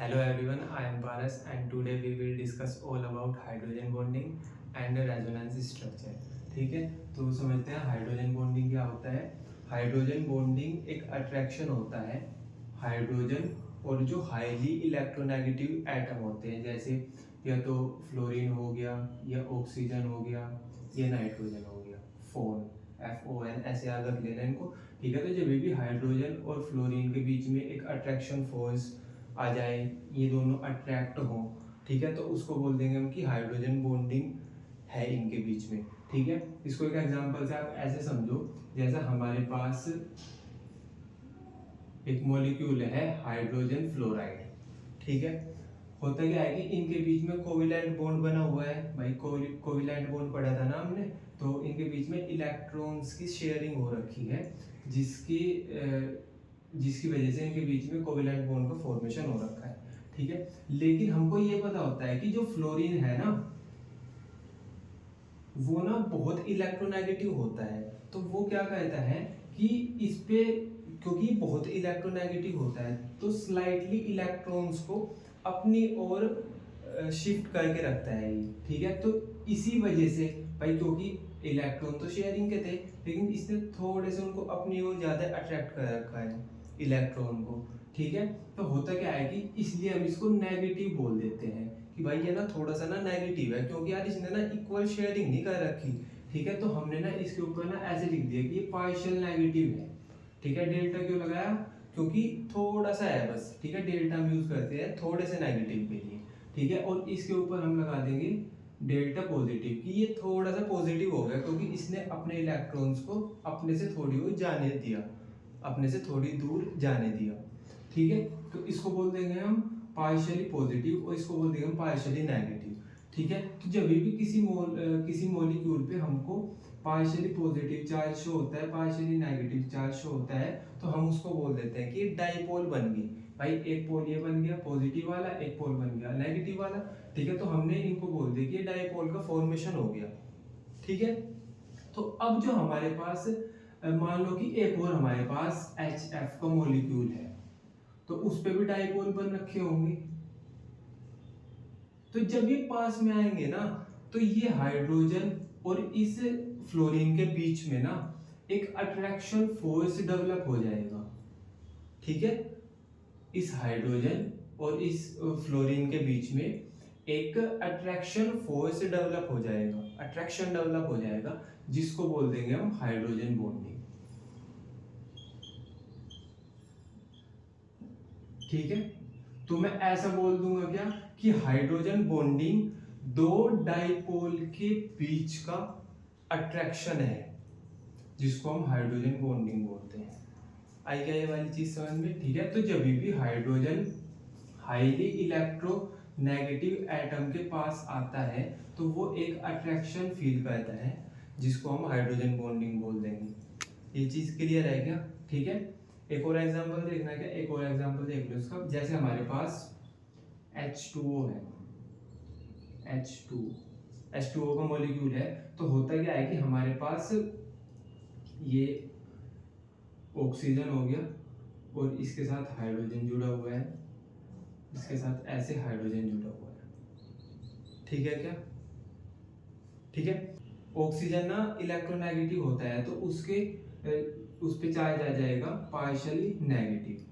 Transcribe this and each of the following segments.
Hello everyone, I am Paras and today we will discuss all about hydrogen bonding and resonance structure. ठीक है, तो समझते हैं hydrogen bonding क्या होता है। हाइड्रोजन बॉन्डिंग एक अट्रैक्शन होता है हाइड्रोजन और जो हाईली इलेक्ट्रोनेगेटिव एटम होते हैं, जैसे या तो फ्लोरीन हो गया या ऑक्सीजन हो गया या नाइट्रोजन हो गया, FON ऐसे याद रख लेना इनको। ठीक है, तो जब भी हाइड्रोजन और फ्लोरीन के बीच में एक अट्रैक्शन फोर्स आ जाए, ये दोनों अट्रैक्ट हों, ठीक है, तो उसको बोल देंगे हम कि हाइड्रोजन बॉन्डिंग है इनके बीच में। ठीक है, इसको एक एग्जांपल से आप ऐसे समझो, जैसा हमारे पास एक मॉलिक्यूल है हाइड्रोजन फ्लोराइड। ठीक है, होता क्या है कि इनके बीच में कोवेलेंट बॉन्ड बना हुआ है। भाई कोवेलेंट बॉन्ड पढ़ा था ना हमने, तो इनके बीच में इलेक्ट्रॉन्स की शेयरिंग हो रखी है, जिसकी जिसकी वजह से इनके बीच में कोवेलेंट बॉन्ड का फॉर्मेशन हो रखा है। ठीक है, लेकिन हमको ये पता होता है कि जो फ्लोरीन है ना, वो ना बहुत इलेक्ट्रोनेगेटिव होता है। तो वो क्या कहता है कि इस पे, क्योंकि बहुत इलेक्ट्रोनेगेटिव होता है, तो स्लाइटली इलेक्ट्रॉन्स को अपनी ओर शिफ्ट करके रखता है ये। ठीक है, तो इसी वजह से भाई, क्योंकि इलेक्ट्रॉन तो शेयरिंग के थे, लेकिन इसने थोड़े से उनको अपनी ओर ज्यादा अट्रैक्ट कर रखा है इलेक्ट्रॉन को। ठीक है, तो होता क्या है कि इसलिए हम इसको नेगेटिव बोल देते हैं कि भाई ये ना थोड़ा सा ना नेगेटिव है, क्योंकि यार इसने ना इक्वल शेयरिंग नहीं कर रखी। ठीक है, तो हमने ना इसके ऊपर ना ऐसे लिख दिया कि ये पार्शियल नेगेटिव है। ठीक है, डेल्टा क्यों लगाया, क्योंकि थोड़ा सा है बस। ठीक है, डेल्टा हम यूज करते हैं थोड़े से नेगेटिव के लिए। ठीक है, और इसके ऊपर हम लगा देंगे डेल्टा पॉजिटिव, कि ये थोड़ा सा पॉजिटिव हो गया, क्योंकि इसने अपने इलेक्ट्रॉन्स को अपने से थोड़ी दूर जाने दिया, अपने से थोड़ी दूर जाने दिया। ठीक है, तो इसको बोल देंगे हम पार्शियली पॉजिटिव और इसको बोल देंगे हम पार्शियली नेगेटिव। ठीक है, तो जब भी किसी मॉलिक्यूल पे हमको पार्शियली पॉजिटिव चार्ज शो होता है, पार्शियली नेगेटिव चार्ज शो होता है, तो हम उसको बोल देते हैं कि डाइपोल बन गई। भाई एक पोल ये बन गया पॉजिटिव वाला, एक पोल बन गया नेगेटिव वाला। ठीक है, तो हमने इनको बोल दिया कि ये डाइपोल का फॉर्मेशन हो गया। ठीक है, तो अब जो हमारे पास मान लो कि एक और हमारे पास HF का मॉलिक्यूल है, तो उस पे भी डाइपोल बन रखे होंगे। तो जब ये पास में आएंगे ना, तो ये हाइड्रोजन और इस फ्लोरीन के बीच में ना एक अट्रैक्शन फोर्स डेवलप हो जाएगा। ठीक है, इस हाइड्रोजन और इस फ्लोरीन के बीच में एक अट्रैक्शन फोर्स डेवलप हो जाएगा, अट्रैक्शन डेवलप हो जाएगा, जिसको बोल देंगे हम हाइड्रोजन बॉन्डिंग। ठीक है, तो मैं ऐसा बोल दूंगा क्या कि हाइड्रोजन बॉन्डिंग दो डाइपोल के बीच का अट्रैक्शन है, जिसको हम हाइड्रोजन बॉन्डिंग बोलते हैं। आई क्या ये वाली चीज समझ में। ठीक है, तो जब भी हाइड्रोजन हाईली इलेक्ट्रोनेगेटिव एटम के पास आता है, तो वो एक अट्रैक्शन फील करता है, जिसको हम हाइड्रोजन बॉन्डिंग बोल देंगे। ये चीज क्लियर है क्या। ठीक है, एक और एग्जांपल देखना है क्या, एक और एग्जांपल देख लो इसका। जैसे हमारे पास H2O है, H2O का मॉलिक्यूल है, तो होता क्या है कि हमारे पास ये ऑक्सीजन हो गया और इसके साथ हाइड्रोजन जुड़ा हुआ है, इसके साथ ऐसे हाइड्रोजन जुड़ा हुआ है। ठीक है क्या। ठीक है, ऑक्सीजन ना इलेक्ट्रोनेगेटिव होता है, तो उस पे चार्ज आ जाएगा पार्शियली नेगेटिव।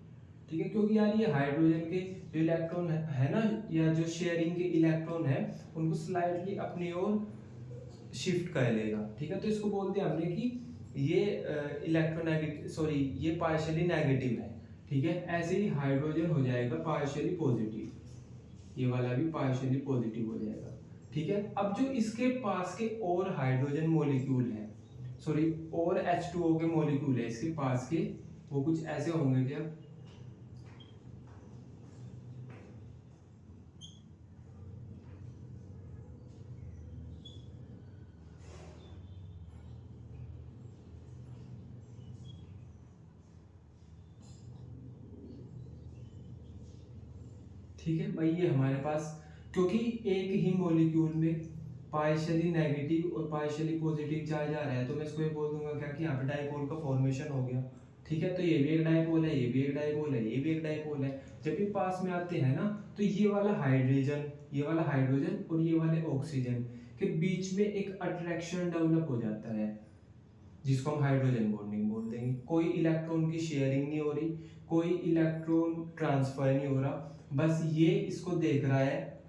ठीक है, क्योंकि यार ये हाइड्रोजन के जो इलेक्ट्रॉन है ना, या जो शेयरिंग के इलेक्ट्रॉन है, उनको स्लाइटली अपनी ओर शिफ्ट कर लेगा। ठीक है, तो इसको बोल दिया हमने कि ये इलेक्ट्रोनेगेटिव, सॉरी, ये पार्शियली नेगेटिव है। ठीक है, ऐसे ही हाइड्रोजन हो जाएगा पार्शियली पॉजिटिव, ये वाला भी पार्शियली पॉजिटिव हो जाएगा। ठीक है, अब जो इसके पास के और हाइड्रोजन मॉलिक्यूल है, सॉरी और H2O के मॉलिक्यूल है इसके पास के, वो कुछ ऐसे होंगे क्या। ठीक है भाई, ये हमारे पास, क्योंकि एक ही मॉलिक्यूल में पार्शियली नेगेटिव और पार्शियली पॉजिटिव चार्ज आ रहा है, तो मैं इसको ये बोल दूंगा क्या कि यहाँ पे डाइपोल का फॉर्मेशन हो गया। ठीक है, तो ये भी एक डाइपोल है, ये भी एक डाइपोल है, ये भी एक डाइपोल है। जब ये पास में आते हैं ना, तो ये वाला हाइड्रोजन, ये वाला हाइड्रोजन और ये वाले ऑक्सीजन के बीच में एक अट्रैक्शन डेवलप हो जाता है, जिसको हम हाइड्रोजन बॉन्डिंग बोल देंगे। कोई इलेक्ट्रॉन की शेयरिंग नहीं हो रही, कोई इलेक्ट्रॉन ट्रांसफर नहीं हो रहा, बस ये इसको देख रहा है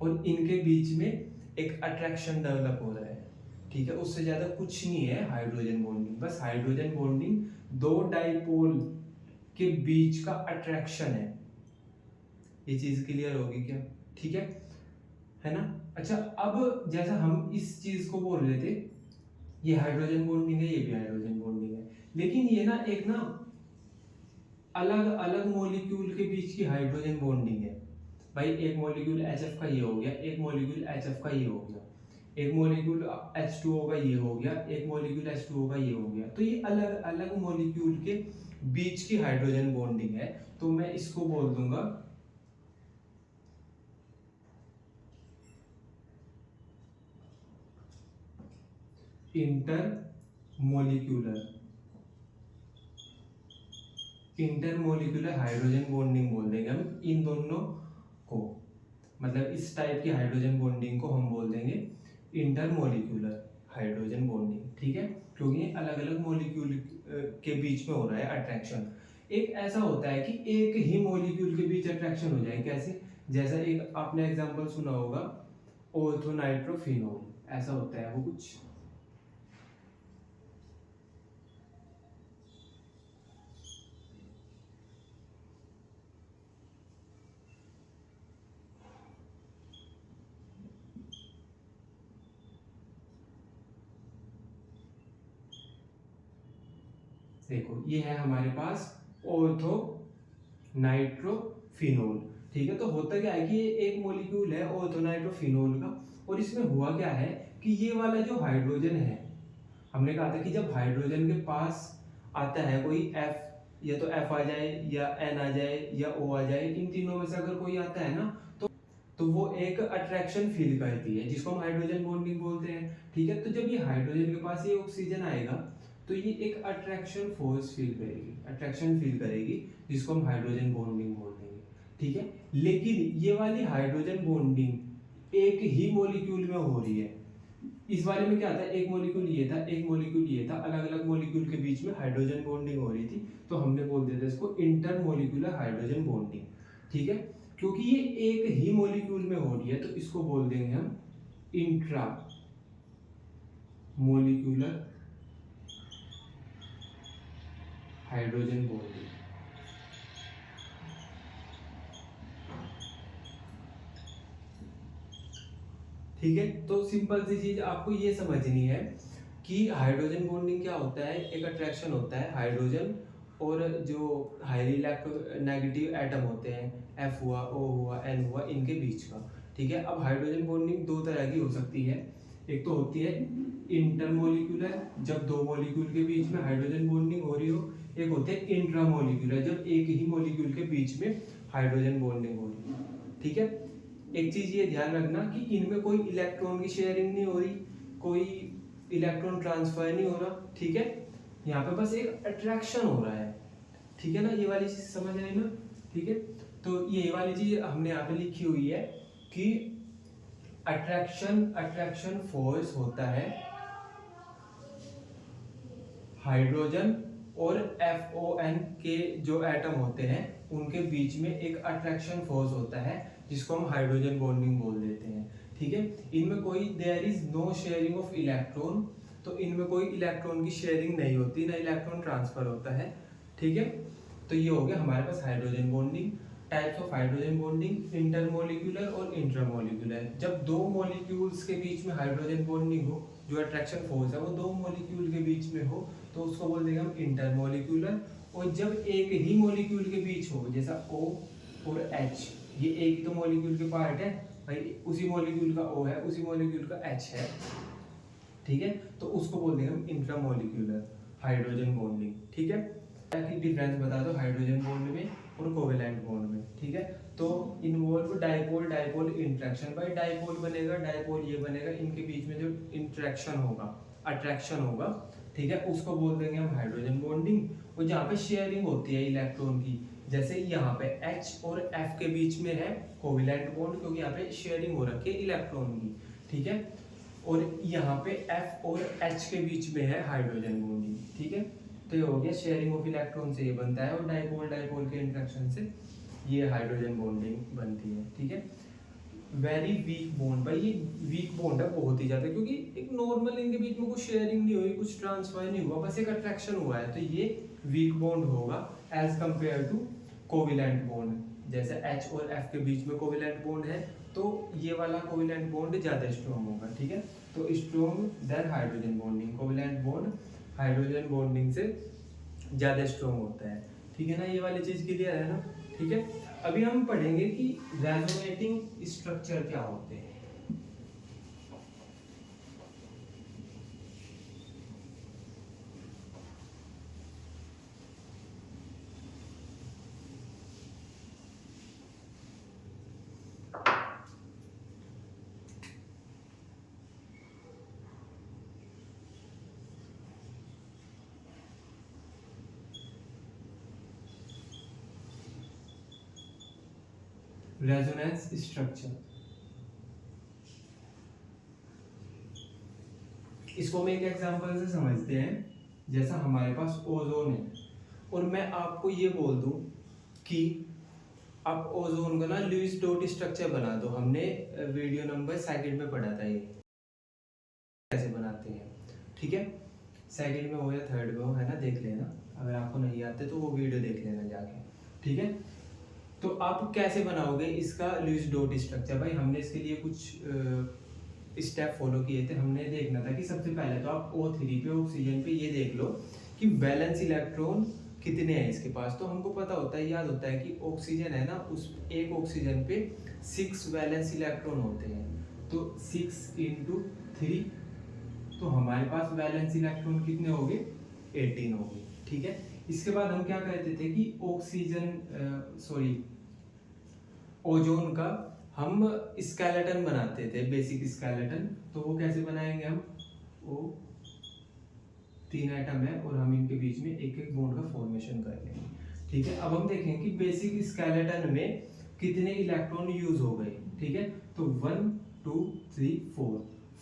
और इनके बीच में एक अट्रैक्शन डेवलप हो रहा है। ठीक है, उससे ज्यादा कुछ नहीं है हाइड्रोजन बॉन्डिंग। बस हाइड्रोजन बॉन्डिंग दो डाइपोल के बीच का अट्रैक्शन है। ये चीज क्लियर होगी क्या? ठीक है ना? अच्छा, अब जैसा हम इस चीज को बोल रहे थे, ये हाइड्रोजन बॉन्डिंग है, ये भी हाइड्रोजन बॉन्डिंग है, लेकिन ये ना एक ना अलग अलग मॉलिक्यूल के बीच की हाइड्रोजन बॉन्डिंग है। भाई एक मॉलिक्यूल HF का ये हो गया, एक मॉलिक्यूल HF का ये हो गया, एक मॉलिक्यूल H2O का ये हो गया, एक मॉलिक्यूल H2O का ये हो गया। तो ये अलग अलग मॉलिक्यूल के बीच की हाइड्रोजन बॉन्डिंग है। तो मैं इसको बोल दूंगा इंटरमोलिक्यूलर हाइड्रोजन बॉन्डिंग बोल देंगे हम इन दोनों को। मतलब इस टाइप की हाइड्रोजन बॉन्डिंग को हम बोल देंगे इंटरमोलिक्यूलर हाइड्रोजन बॉन्डिंग। ठीक है, क्योंकि ये अलग अलग मॉलिक्यूल के बीच में हो रहा है अट्रैक्शन। एक ऐसा होता है कि एक ही मॉलिक्यूल के बीच अट्रैक्शन हो जाए, कैसे? जैसा एक आपने एग्जांपल सुना होगा, ऑर्थोनाइट्रोफिनोल, ऐसा होता है वो कुछ। देखो ये है हमारे पास ऑर्थो नाइट्रोफिनोल। ठीक है, तो होता क्या है कि ये एक मॉलिक्यूल है ऑर्थोनाइट्रोफिनोल का, और इसमें हुआ क्या है कि ये वाला जो हाइड्रोजन है, हमने कहा था कि जब हाइड्रोजन के पास आता है कोई F, या तो F आ जाए या N आ जाए या O आ जाए, इन तीनों में से अगर कोई आता है ना, तो वो एक अट्रैक्शन फील करती है, जिसको हम हाइड्रोजन बॉन्डिंग बोलते हैं। ठीक है, तो जब ये हाइड्रोजन के पास ये ऑक्सीजन आएगा, तो ये एक अट्रैक्शन फील करेगी, जिसको हम हाइड्रोजन बॉन्डिंग बोल देंगे। ठीक है, लेकिन ये वाली हाइड्रोजन बॉन्डिंग एक ही मॉलिक्यूल में हो रही है। इस वाले में क्या था, एक मॉलिक्यूल ये था, एक मॉलिक्यूल ये था, अलग अलग मॉलिक्यूल के बीच में हाइड्रोजन बॉन्डिंग हो रही थी, तो हमने बोल दिया था इसको इंटरमोलिक्यूलर हाइड्रोजन बॉन्डिंग। ठीक है, क्योंकि ये एक ही मॉलिक्यूल में हो रही है, तो इसको बोल देंगे हम इंट्रा मोलिक्यूलर हाइड्रोजन बॉन्डिंग। ठीक है, तो सिंपल सी चीज आपको ये समझनी है कि हाइड्रोजन बॉन्डिंग क्या होता है। एक अट्रैक्शन होता है हाइड्रोजन और जो हाईली इलेक्ट्रोनेगेटिव एटम होते हैं, F हुआ, O हुआ, N हुआ, इनके बीच का। ठीक है, अब हाइड्रोजन बॉन्डिंग दो तरह की हो सकती है। एक तो होती है इंटरमोलिक्यूलर, जब दो मॉलिक्यूल के बीच में हाइड्रोजन बॉन्डिंग हो रही हो। एक होते हैं इंट्रामोलिक्यूलर, जब एक ही मॉलिक्यूल के बीच में हाइड्रोजन बॉन्डिंग हो रही है। ठीक है, एक चीज ये ध्यान रखना कि इनमें कोई इलेक्ट्रॉन की शेयरिंग नहीं हो रही, कोई इलेक्ट्रॉन ट्रांसफर नहीं हो रहा। ठीक है, यहाँ पे बस एक अट्रैक्शन हो रहा है। ठीक है ना, ये वाली चीज समझ रहे ना? ठीक है, तो ये वाली चीज हमने यहाँ पे लिखी हुई है कि अट्रैक्शन फोर्स होता है हाइड्रोजन और FON के जो एटम होते हैं उनके बीच में एक अट्रैक्शन फोर्स होता है, जिसको हम हाइड्रोजन बॉन्डिंग बोल देते हैं। ठीक है, इनमें कोई there is no sharing of electron, तो इनमें कोई इलेक्ट्रॉन की शेयरिंग नहीं होती, ना इलेक्ट्रॉन ट्रांसफर होता है। ठीक है, तो ये हो गया हमारे पास hydrogen bonding. Types of hydrogen bonding intermolecular और इंट्रामोलिक्यूलर। जब दो मॉलिक्यूल्स के बीच में हाइड्रोजन बॉन्डिंग हो, जो अट्रैक्शन फोर्स है वो दो मॉलिक्यूल के बीच में हो, तो उसको बोल देंगे हम इंटरमोलिक्यूलर। और जब एक ही मॉलिक्यूल के बीच हो, जैसा O और H, ये एक ही तो मॉलिक्यूल के पार्ट है भाई, उसी मॉलिक्यूल का O है, उसी मॉलिक्यूल का H है। ठीक है, तो उसको बोल देंगे हम इंट्रामोलिक्यूलर हाइड्रोजन बॉन्डिंग। ठीक है, कि डिफरेंस बता दो हाइड्रोजन बॉन्ड में और कोवेलेंट बॉन्ड में। ठीक है, तो इन्वॉल्व डाइपोल डाइपोल इंटरेक्शन। भाई डाइपोल बनेगा, डाइपोल ये बनेगा, इनके बीच में जो इंटरेक्शन होगा, अट्रैक्शन होगा, ठीक है, उसको बोल देंगे हम हाइड्रोजन बॉन्डिंग। और जहाँ पे शेयरिंग होती है इलेक्ट्रॉन की, जैसे यहाँ पे H और F के बीच में है कोवेलेंट बॉन्ड, क्योंकि यहाँ पे शेयरिंग हो रखी है इलेक्ट्रॉन की, ठीक है। और यहाँ पे F और H के बीच में है हाइड्रोजन बॉन्डिंग, ठीक है। तो ये हो गया शेयरिंग ऑफ इलेक्ट्रॉन से ये बनता है, और डाइपोल डाइपोल के इंटरेक्शन से ये हाइड्रोजन बॉन्डिंग बनती है, ठीक है। वेरी वीक बॉन्ड, भाई ये वीक बॉन्ड है बहुत ही ज्यादा, क्योंकि एक नॉर्मल इनके बीच में कुछ शेयरिंग नहीं हुई, कुछ ट्रांसफर नहीं हुआ, बस एक अट्रैक्शन हुआ है, तो ये वीक बॉन्ड होगा as compare to covalent bond. जैसे H और F के बीच में कोवेलेंट बॉन्ड है, तो ये वाला कोवेलेंट बॉन्ड ज्यादा स्ट्रॉन्ग होगा, ठीक है। तो strong than hydrogen bonding, covalent bond hydrogen bonding से ज्यादा स्ट्रॉन्ग होता है, ठीक है ना। ये वाली चीज क्लियर है ना, ठीक है। अभी हम पढ़ेंगे कि रेजोनेटिंग स्ट्रक्चर क्या होते हैं। रेजोनेंस स्ट्रक्चर, इसको हम एक एग्जांपल से समझते हैं। जैसा हमारे पास ओजोन है, और मैं आपको ये बोल दूं कि आप ओजोन का ना लुईस डॉट स्ट्रक्चर बना दो। हमने वीडियो नंबर सेकंड में पढ़ा था ये कैसे बनाते हैं, ठीक है। सेकंड में हो या थर्ड में हो, है ना, देख लेना। अगर आपको नहीं आते तो वो वीडियो देख लेना जाके, ठीक है। तो आप कैसे बनाओगे इसका लुईस डॉट स्ट्रक्चर? भाई हमने इसके लिए कुछ स्टेप फॉलो किए थे। हमने देखना था कि सबसे पहले तो आप O3 पे, ऑक्सीजन पे ये देख लो कि वैलेंस इलेक्ट्रॉन कितने हैं इसके पास। तो हमको पता होता है, याद होता है कि ऑक्सीजन है ना, उस एक ऑक्सीजन पे 6 वैलेंस इलेक्ट्रॉन होते हैं। तो 6 इंटू 3, तो हमारे पास वैलेंस इलेक्ट्रॉन कितने हो गए? 18 हो गए, ठीक है। इसके बाद हम क्या कहते थे कि ओजोन का हम स्केलेटन बनाते थे, बेसिक स्केलेटन। तो वो कैसे बनाएंगे हम? वो 3 एटम है और हम इनके बीच में एक एक बॉन्ड का फॉर्मेशन कर लेंगे, ठीक है। अब हम देखेंगे कि बेसिक स्केलेटन में कितने इलेक्ट्रॉन यूज हो गए, ठीक है। तो 1 2 3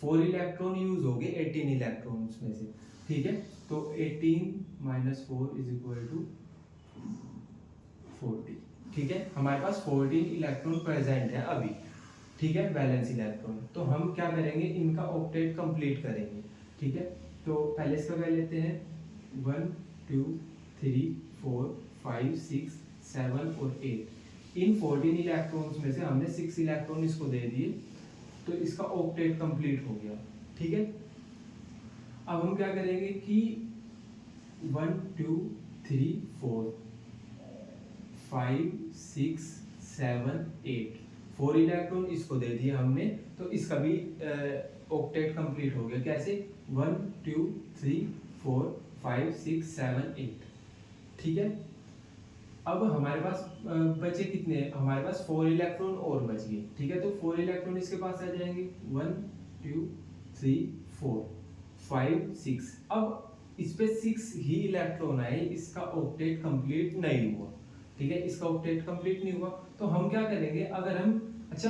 4 इलेक्ट्रॉन यूज हो गए 18 इलेक्ट्रॉन्स में से, ठीक है। तो 18 - 4 = 40, ठीक है। हमारे पास 14 इलेक्ट्रॉन प्रेजेंट है अभी, ठीक है, वैलेंस इलेक्ट्रॉन। तो हम क्या करेंगे, इनका ऑक्टेट कंप्लीट करेंगे, ठीक है। तो पहले इसका कर लेते हैं 1 2 3 4 5 6 7 और 8। इन 14 इलेक्ट्रॉन्स में से हमने 6 इलेक्ट्रॉन इसको दे दिए, तो इसका ऑक्टेट कंप्लीट हो गया, ठीक है। अब हम क्या करेंगे कि 1 2 3 4 5 6 7 8 4 इलेक्ट्रॉन इसको दे दिए हमने, तो इसका भी ऑक्टेट कंप्लीट हो गया। कैसे? 1 2 3 4 5 6 7 8, ठीक है। अब हमारे पास बचे कितने? हमारे पास 4 इलेक्ट्रॉन और बच गए, ठीक है। तो 4 इलेक्ट्रॉन इसके पास आ जाएंगे, 1 2 3 4 5 6। अब इस पे 6 ही इलेक्ट्रॉन आए, इसका ऑक्टेट कंप्लीट नहीं हुआ, ठीक है। इसका ऑक्टेट कंप्लीट नहीं हुआ, तो हम क्या करेंगे? अगर हम, अच्छा,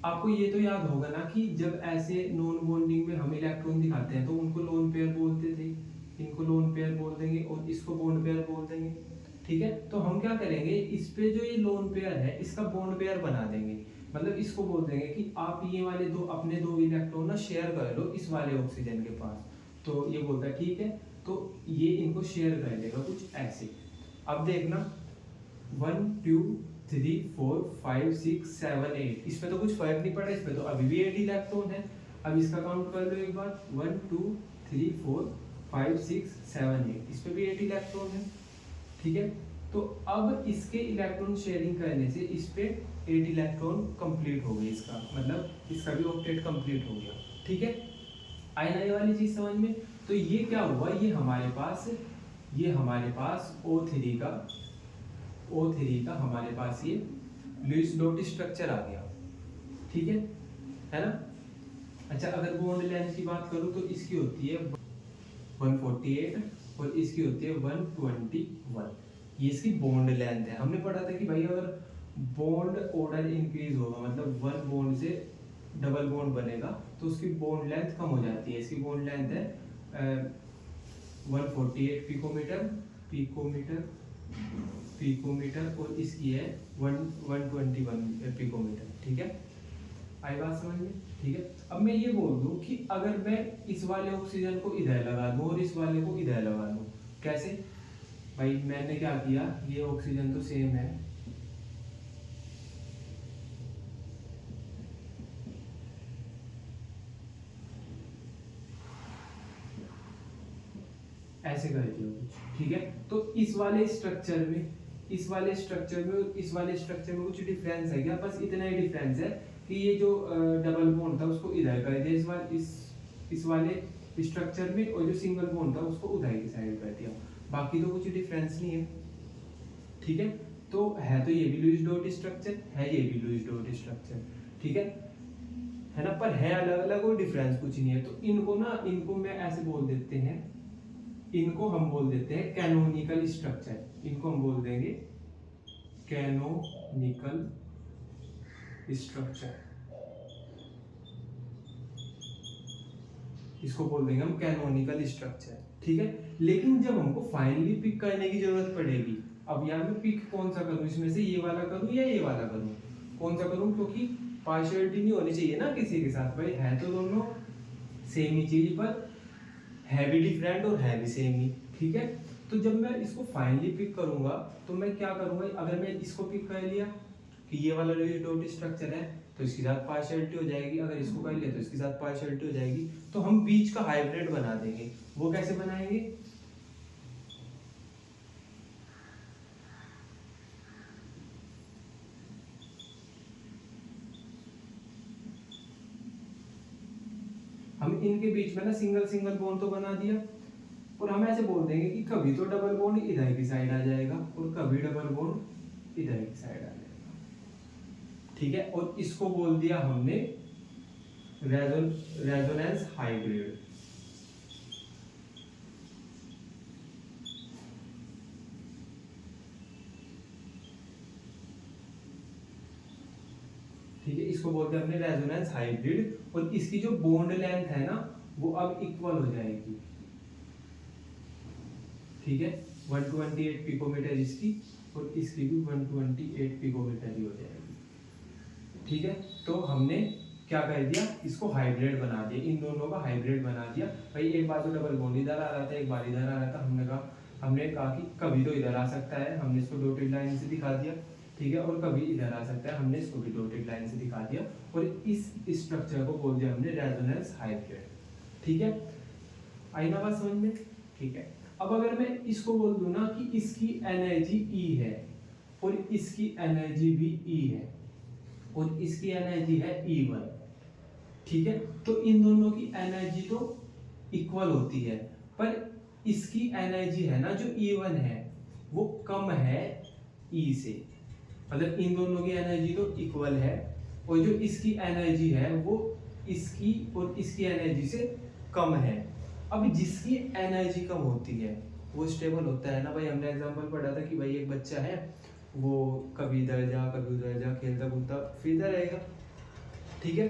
आपको ये तो याद होगा ना कि जब ऐसे नॉन बॉन्डिंग में हम इलेक्ट्रॉन दिखाते हैं तो उनको लोन पेयर बोलते थे, इनको लोन पेयर बोल देंगे और इसको बॉन्ड पेयर बोल देंगे, ठीक है। तो हम क्या करेंगे, इस पे जो ये लोन पेयर है इसका बॉन्ड पेयर बना देंगे। मतलब इसको बोल देंगे कि आप ये वाले अपने दो इलेक्ट्रॉन ना शेयर कर लो इस वाले ऑक्सीजन के पास। तो ये बोलता है ठीक है, तो ये इनको शेयर कर लेगा कुछ ऐसे। अब देखना 1 2 3 4 5 6 7 8, इसमें तो कुछ फर्क नहीं पड़ा, इसमें तो अभी भी 8 इलेक्ट्रॉन है। अब इसका काउंट कर लो एक बार, 1 2 3 4 5 6 7 8, इस पे भी 8 इलेक्ट्रॉन है, ठीक है। तो अब इसके इलेक्ट्रॉन शेयरिंग करने से इस पे 8 इलेक्ट्रॉन कंप्लीट हो गई, इसका मतलब इसका भी ऑक्टेट कंप्लीट हो गया, ठीक है। आई ना ये वाली चीज समझ में? तो ये क्या हुआ, ये हमारे पास O3 का हमारे पास ये लुईस डॉट स्ट्रक्चर आ गया, ठीक है ना। अच्छा, अगर बॉन्ड लेंथ की बात करूं तो इसकी होती है 148 और इसकी होती है 121। ये इसकी बॉन्ड लेंथ है। हमने पढ़ा था कि भाई अगर बॉन्ड ऑर्डर इंक्रीज होगा मतलब वन बॉन्ड से डबल बॉन्ड बनेगा तो उसकी बॉन्ड लेंथ कम हो जाती है। इसकी बॉन्ड लेंथ है 148 पिकोमीटर और इसकी है 121 पिकोमीटर। ठीक है, आई बात समझ में? ठीक है, अब मैं ये बोल दूं कि अगर मैं इस वाले ऑक्सीजन को इधर लगा दूं और इस वाले को इधर लगा दूं, कैसे? भाई मैंने क्या किया, ये ऑक्सीजन तो सेम है, ऐसे कर दिया कुछ। ठीक है, तो इस वाले स्ट्रक्चर में इस वाले स्ट्रक्चर में कुछ डिफरेंस है क्या? बस इतना ही डिफरेंस है कि ये जो डबल बॉन्ड था उसको इधर कर दिया इस वाले स्ट्रक्चर में, और जो सिंगल बॉन्ड था उसको उधर की साइड कर दिया। बाकी तो कुछ डिफरेंस नहीं है। ठीक है, तो ये भी लुईस डॉट स्ट्रक्चर है, ये भी लुईस डॉट स्ट्रक्चर। ठीक है ना, पर है अलग अलग और डिफरेंस कुछ नहीं है। तो इनको मैं ऐसे बोल देते हैं, इनको हम बोल देते हैं कैनोनिकल स्ट्रक्चर। इनको हम बोल देंगे कैनोनिकल स्ट्रक्चर, इसको बोल देंगे हम कैनोनिकल स्ट्रक्चर। ठीक है, लेकिन जब हमको फाइनली पिक करने की जरूरत पड़ेगी, अब यहाँ मैं पिक कौन सा करूं, इसमें से ये वाला करूं या ये वाला करूं, कौन सा करूं? क्योंकि पार्शियलिटी नहीं होनी चाहिए ना किसी के साथ। भाई है तो दोनों सेम ही चीज, पर है भी डिफरेंट और है भी सेम ही। ठीक है, तो जब मैं इसको फाइनली पिक करूंगा तो मैं क्या करूंगा, अगर मैं इसको पिक कर लिया कि ये वाला लुईस डॉट स्ट्रक्चर है तो इसके साथ पार्शियलिटी हो जाएगी, अगर इसको कर लिया तो इसके साथ पार्शियलिटी हो जाएगी। तो हम बीच का हाइब्रिड बना देंगे। वो कैसे बनाएंगे? हम इनके बीच में ना सिंगल बॉन्ड तो बना दिया, और हम ऐसे बोल देंगे कि कभी तो डबल बॉन्ड इधर की साइड आ जाएगा और कभी डबल बॉन्ड इधर की साइड आ जाएगा। ठीक है, और इसको बोल दिया हमने रेजोनेंस हाइब्रिड। ठीक है, इसको बोलते हैं हमने रेजोनेंस हाइब्रिड, और इसकी जो बॉन्ड लेंथ है ना वो अब इक्वल हो जाएगी। ठीक है, 128 पिकोमीटर इसकी और इसकी भी 128 पिकोमीटर ही हो जाएगी। ठीक है, तो हमने क्या कर दिया, इसको हाइब्रिड बना दिया, इन दोनों का हाइब्रिड बना दिया। भाई एक बार तो डबल बॉन्ड इधर आ रहा था, एक बार इधर आ रहा था, हमने कहा कि कभी तो इधर आ सकता है, हमने इसको डॉटेड लाइन से दिखा दिया। ठीक है, और कभी इधर आ सकता है, हमने इसको भी डॉटेड लाइन से दिखा दिया, और इस स्ट्रक्चर को बोल दिया हमने रेजोनेंस हाइब्रिड। ठीक है, आई ना बात समझ में? ठीक है, अब अगर मैं इसको बोल दूं ना कि इसकी एनर्जी E है और इसकी एनर्जी भी E है और इसकी एनर्जी है E1। ठीक है, तो इन दोनों की एनर्जी तो इक्वल होती है, पर इसकी एनर्जी है ना जो E1 है वो कम है E से, मतलब इन दोनों की एनर्जी तो इक्वल है, और जो इसकी एनर्जी है वो इसकी और इसकी एनर्जी से कम है। अब जिसकी एनर्जी कम होती है वो स्टेबल होता है ना। भाई हमने एग्जांपल पढ़ा था कि भाई एक बच्चा है, वो कभी इधर जा कभी उधर जा, खेलता कूदता फिरता रहेगा। ठीक है,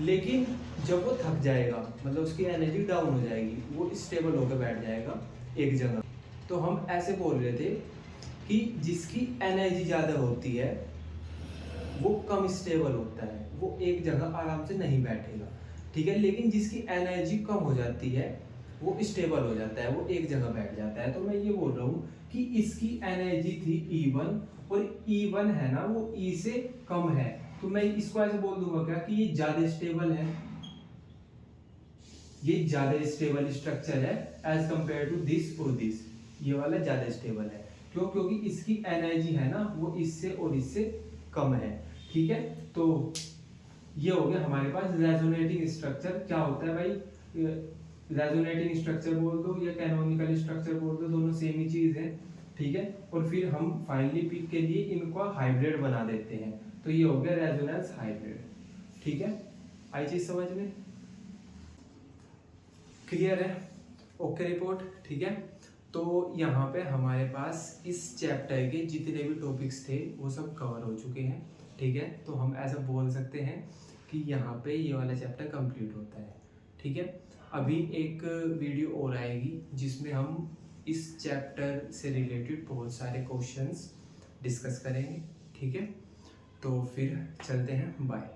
लेकिन जब वो थक जाएगा, मतलब उसकी एनर्जी डाउन हो जाएगी, वो स्टेबल होकर बैठ जाएगा एक जगह। तो हम ऐसे बोल रहे थे कि जिसकी एनर्जी ज़्यादा होती है वो कम स्टेबल होता है, वो एक जगह आराम से नहीं बैठेगा। ठीक है, लेकिन जिसकी एनर्जी कम हो जाती है वो स्टेबल हो जाता है, वो एक जगह बैठ जाता है। तो मैं ये बोल रहा हूँ कि इसकी एनर्जी थी E1 और E1 है ना वो E से कम है, तो मैं इसको ऐसे बोल दूंगा क्या कि ये ज्यादा स्टेबल है, ये ज्यादा स्टेबल स्ट्रक्चर है एज कंपेयर टू दिस और दिस। ये वाला ज्यादा स्टेबल है, क्यों? क्योंकि इसकी एनर्जी है ना वो इससे और इससे कम है। ठीक है, तो ये हो गया हमारे पास रेजोनेटिंग स्ट्रक्चर। क्या होता है भाई, रेजोनेटिंग स्ट्रक्चर बोल दो या कैनोनिकल स्ट्रक्चर बोल दो, दोनों सेम ही चीज है। ठीक है, और फिर हम फाइनली पिक के लिए इनको हाइब्रिड बना देते हैं, तो ये हो गया रेजोनेंस हाइब्रिड। ठीक है, आई चीज समझ में? क्लियर है? ओके रिपोर्ट, ठीक है। तो यहाँ पे हमारे पास इस चैप्टर के जितने भी टॉपिक्स थे वो सब कवर हो चुके हैं, ठीक है। तो हम ऐसा बोल सकते हैं कि यहाँ पे ये वाला चैप्टर कंप्लीट होता है, ठीक है। अभी एक वीडियो और आएगी जिसमें हम इस चैप्टर से रिलेटेड बहुत सारे क्वेश्चंस डिस्कस करेंगे, ठीक है। तो फिर चलते हैं, बाय।